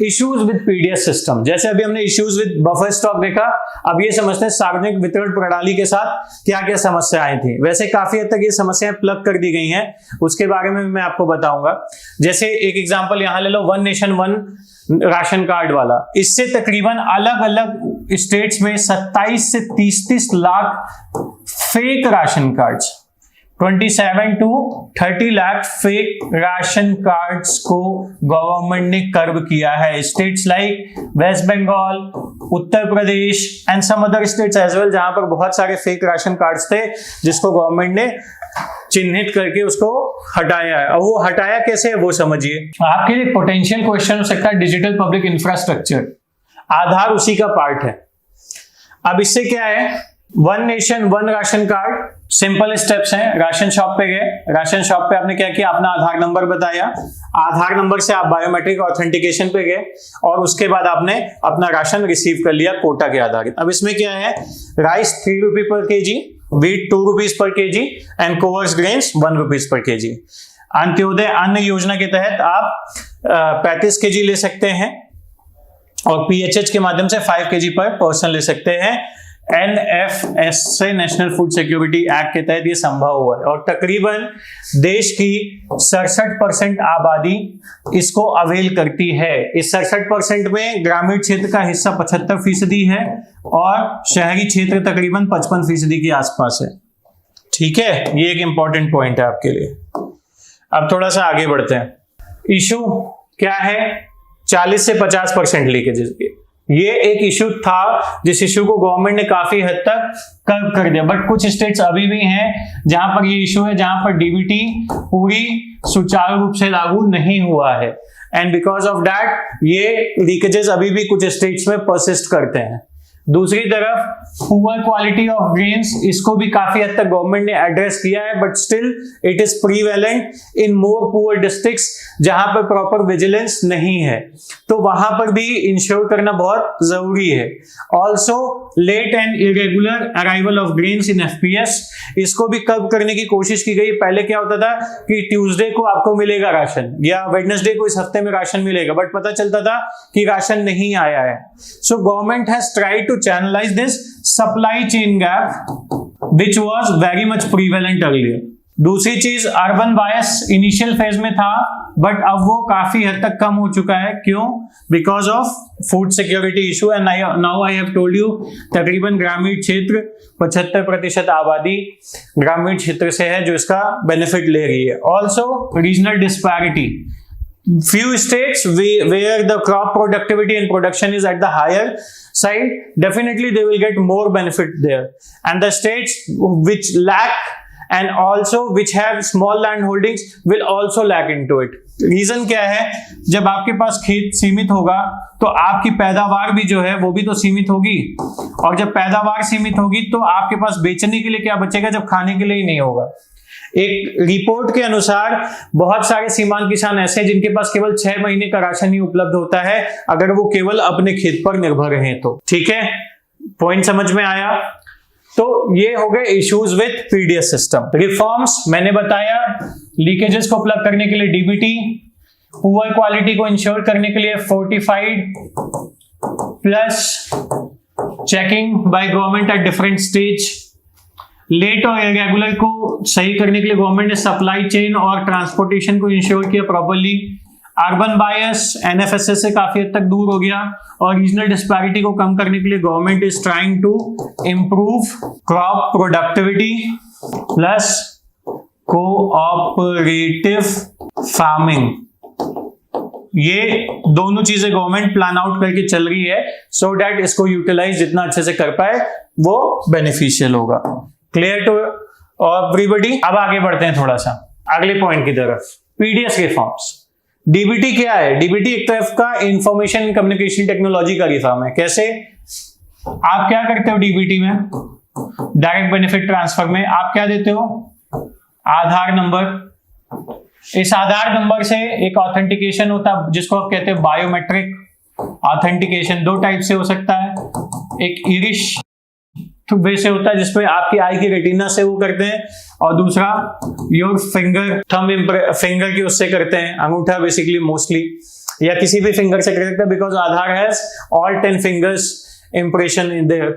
Issues with PDS system, जैसे अभी हमने इश्यूज विद बफर स्टॉक देखा, अब ये समझते हैं सार्वजनिक वितरण प्रणाली के साथ क्या क्या समस्याएं थी। वैसे काफी हद तक ये समस्याएं प्लग कर दी गई हैं, उसके बारे में मैं आपको बताऊंगा। जैसे एक एग्जांपल यहां ले लो, one nation one ration card वाला। इससे तकरीबन अलग अलग स्टेट्स में 27 से 30 lakh fake ration cards, 27 to 30 lakh fake ration cards को गवर्नमेंट ने कर्व किया है। States like West Bengal, Uttar Pradesh and some other states as well, जहां पर बहुत सारे फेक राशन कार्ड्स थे जिसको गवर्नमेंट ने चिन्हित करके उसको हटाया है। अब वो हटाया कैसे है वो समझिए। आपके लिए पोटेंशियल क्वेश्चन हो सकता है डिजिटल पब्लिक इंफ्रास्ट्रक्चर, आधार उसी का पार्ट है। अब इससे क्या है, one nation one ration card, simple steps हैं। राशन शॉप पे गए, राशन शॉप पे आपने क्या किया, अपना आधार नंबर बताया, आधार नंबर से आप बायोमेट्रिक ऑथेंटिकेशन पे गए और उसके बाद आपने अपना राशन रिसीव कर लिया कोटा के आधारित। अब इसमें क्या है, राइस 3 रुपए पर KG, wheat 2 rupees per kg and coarse grains 1 rupees per kg। Antyodaya अन्न योजना के तहत आप 35 kg ले सकते हैं और PHH के माध्यम से 5 kg पर पर्सन ले सकते हैं। NFS से नेशनल फूड सिक्योरिटी एक्ट के तहत ये संभव हुआ है और तकरीबन देश की 67% आबादी इसको अवेल करती है। इस 67% में ग्रामीण क्षेत्र का हिस्सा 75% है और शहरी क्षेत्र तकरीबन 55% के आसपास है। ठीक है, ये एक इंपॉर्टेंट पॉइंट है आपके लिए। अब थोड़ा सा आगे बढ़ते हैं। इशू क्या है, 40 से 50% लीकेजेस। ये एक इशू था जिस इशू को गवर्नमेंट ने काफी हद तक कर्व कर दिया, बट कुछ स्टेट्स अभी भी हैं जहां पर ये इशू है, जहां पर डीबीटी पूरी सुचारू रूप से लागू नहीं हुआ है एंड बिकॉज ऑफ दैट ये लीकेजेस अभी भी कुछ स्टेट्स में परसिस्ट करते हैं। दूसरी तरफ पुअर क्वालिटी ऑफ ग्रेन्स, इसको भी काफी हद तक गवर्नमेंट ने एड्रेस किया है, but still it is prevalent in more poor districts जहां पर प्रॉपर विजिलेंस नहीं है, तो वहां पर भी इंश्योर करना बहुत जरूरी है। Also let and irregular arrival of grains in FPS, इसको भी कम करने की कोशिश की गई। पहले क्या होता था कि ट्यूसडे को आपको मिलेगा राशन या वेडनेसडे को इस हफ्ते में राशन मिलेगा, बट पता चलता था कि राशन नहीं आया है। So government has tried to channelize this supply chain gap which was very much prevalent earlier। दूसरी चीज, अर्बन बायस इनिशियल फेज में था बट अब वो काफी हद तक कम हो चुका है। क्यों? Because of food security issue and now I have told you तकरीबन ग्रामीण क्षेत्र 75% आबादी ग्रामीण क्षेत्र से है जो इसका बेनिफिट ले रही है। Also regional disparity, few states where the crop productivity and production is at the higher side, definitely they will get more benefit there, and the states which lack and also which have small land holdings will also lack into it। Reason क्या है, जब आपके पास खेत सीमित होगा तो आपकी पैदावार भी जो है वो भी तो सीमित होगी, और जब पैदावार सीमित होगी तो आपके पास बेचने के लिए क्या बचेगा जब खाने के लिए ही नहीं होगा। एक रिपोर्ट के अनुसार बहुत सारे सीमांत किसान ऐसे हैं जिनके पास केवल 6 महीने का राशन ही उपलब्ध होता है अगर वो केवल अपने खेत पर निर्भर रहें तो। ठीक है, पॉइंट समझ में आया? तो ये हो गए issues with PDS system. Reforms मैंने बताया, लीकेजेस को प्लग करने के लिए डीबीटी, पुअर क्वालिटी को इंश्योर करने के लिए fortified plus checking by government at different stage, late और इरेगुलर को सही करने के लिए गवर्नमेंट ने सप्लाई चेन और ट्रांसपोर्टेशन को इंश्योर किया प्रॉपर्ली, अर्बन बायस एनएफएसएस से काफी हद तक दूर हो गया, और रीजनल डिस्पैरिटी को कम करने के लिए government is trying to improve crop productivity plus cooperative farming. ये दोनों चीजें गवर्नमेंट प्लान आउट करके चल रही है सो दैट इसको यूटिलाइज जितना अच्छे से कर पाए वो बेनिफिशियल होगा। Clear to everybody? अब आगे बढ़ते हैं थोड़ा सा अगले पॉइंट की तरफ, पीडीएस रिफॉर्म्स। डीबीटी क्या है? डीबीटी एक तरफ का इंफॉर्मेशन कम्युनिकेशन टेक्नोलॉजी का रिफॉर्म है। कैसे? आप क्या करते हो डीबीटी में, डायरेक्ट बेनिफिट ट्रांसफर में आप क्या देते हो? आधार नंबर। इस आधार नंबर से एक ऑथेंटिकेशन होता है जिसको आप कहते हैं बायोमेट्रिक ऑथेंटिकेशन। 2 टाइप से हो सकता है, एक इरिश वे से होता है जिसमें आपकी आई की रेटिना से वो करते हैं, और दूसरा योर फिंगर थंब फिंगर की उससे करते हैं, अंगूठा बेसिकली मोस्टली। या किसी भी फिंगर से कर सकते हैं, because Aadhaar has all 10 fingers impression in there.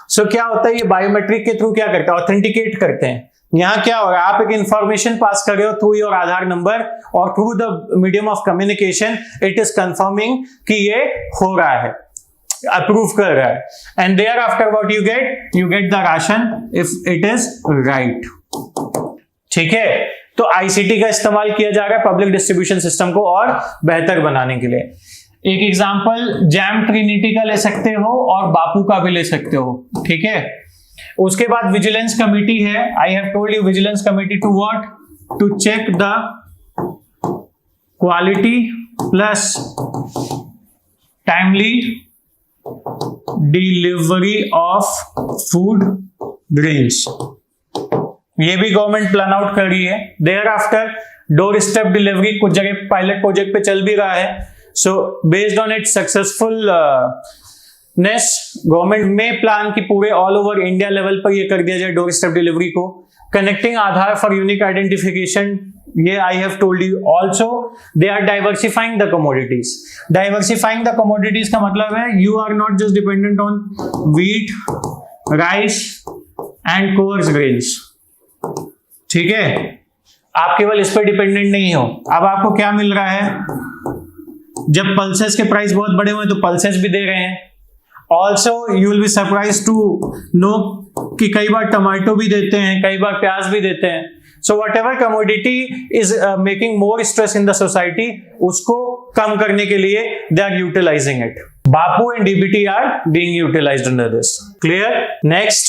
So क्या होता है, ये बायोमेट्रिक के थ्रू क्या करता है, ऑथेंटिकेट करते हैं। यहां क्या हो रहा है, आप एक इंफॉर्मेशन पास कर रहे हो थ्रू योर आधार नंबर और through the medium of communication it is confirming कि ये हो रहा है, अप्रूव कर रहा है। And thereafter what you get the ration if it is right. ठीक है, तो आईसीटी का इस्तेमाल किया जा रहा है पब्लिक डिस्ट्रीब्यूशन सिस्टम को और बेहतर बनाने के लिए। एक एग्जांपल जैम ट्रिनिटी का ले सकते हो और बापू का भी ले सकते हो। ठीक है, उसके बाद विजिलेंस कमिटी है। I have told you vigilance committee to what, to check the quality plus timely delivery of food grains. ये भी गवर्नमेंट प्लान आउट कर रही है। Thereafter door step delivery कुछ जगह पायलट प्रोजेक्ट पे चल भी रहा है। So based on its successful government में प्लान की पूरे ऑल ओवर इंडिया लेवल पर ये कर दिया जाए डोर स्टेप डिलीवरी को। Connecting Aadhaar for unique identification, ये I have told you also. They are diversifying the commodities. Diversifying the commodities का मतलब है you are not just dependent on wheat, rice and coarse grains. ठीक है, आप केवल इस पर डिपेंडेंट नहीं हो। अब आपको क्या मिल रहा है, जब पल्सेस के प्राइस बहुत बड़े हुए तो पल्सेस भी दे रहे हैं। Also you will be surprise to know कि कई बार टमाटो भी देते हैं, कई बार प्याज भी देते हैं। So whatever commodity is making more stress in the society, उसको कम करने के लिए दे आर यूटिलाइजिंग इट। बापू and DBT are being utilised under this. Clear? Next